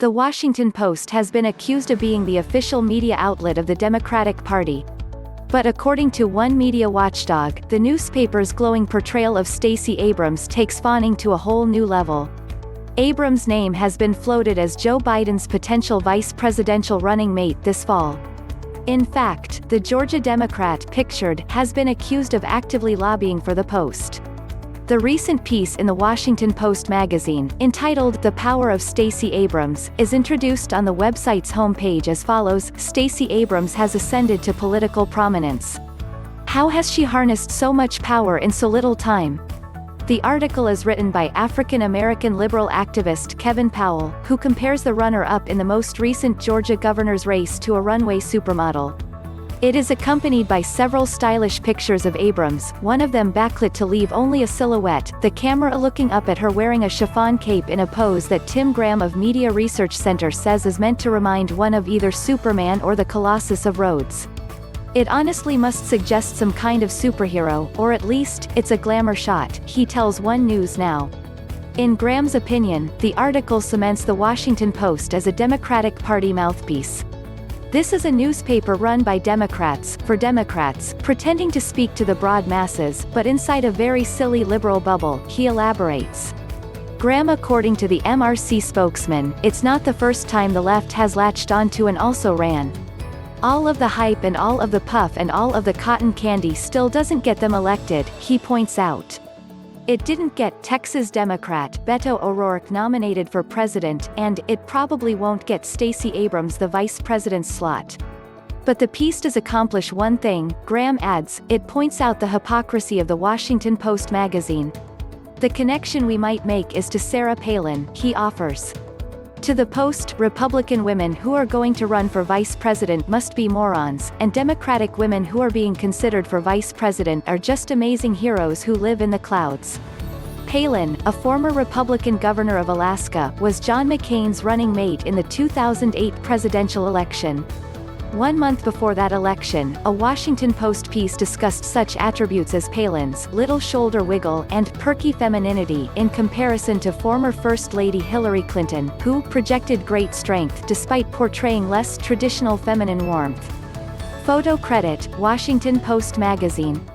The Washington Post has been accused of being the official media outlet of the Democratic Party. But according to one media watchdog, the newspaper's glowing portrayal of Stacey Abrams takes fawning to a whole new level. Abrams' name has been floated as Joe Biden's potential vice presidential running mate this fall. In fact, the Georgia Democrat pictured has been accused of actively lobbying for the post. The recent piece in the Washington Post magazine, entitled "The Power of Stacey Abrams," is introduced on the website's homepage as follows: Stacey Abrams has ascended to political prominence. How has she harnessed so much power in so little time? The article is written by African-American liberal activist Kevin Powell, who compares the runner-up in the most recent Georgia governor's race to a runway supermodel. It is accompanied by several stylish pictures of Abrams, one of them backlit to leave only a silhouette, the camera looking up at her wearing a chiffon cape in a pose that Tim Graham of Media Research Center says is meant to remind one of either Superman or the Colossus of Rhodes. It honestly must suggest some kind of superhero, or at least, it's a glamour shot, he tells One News Now. In Graham's opinion, the article cements the Washington Post as a Democratic Party mouthpiece. This is a newspaper run by Democrats, for Democrats, pretending to speak to the broad masses, but inside a very silly liberal bubble, he elaborates. Graham, according to the MRC spokesman, it's not the first time the left has latched onto and also ran. All of the hype and all of the puff and all of the cotton candy still doesn't get them elected, he points out. It didn't get Texas Democrat Beto O'Rourke nominated for president, and it probably won't get Stacey Abrams the vice president's slot. But the piece does accomplish one thing, Graham adds, it points out the hypocrisy of the Washington Post magazine. The connection we might make is to Sarah Palin, he offers. To the Post, Republican women who are going to run for vice president must be morons, and Democratic women who are being considered for vice president are just amazing heroes who live in the clouds. Palin, a former Republican governor of Alaska, was John McCain's running mate in the 2008 presidential election. 1 month before that election, a Washington Post piece discussed such attributes as Palin's little shoulder wiggle and perky femininity in comparison to former First Lady Hillary Clinton, who projected great strength despite portraying less traditional feminine warmth. Photo credit, Washington Post magazine.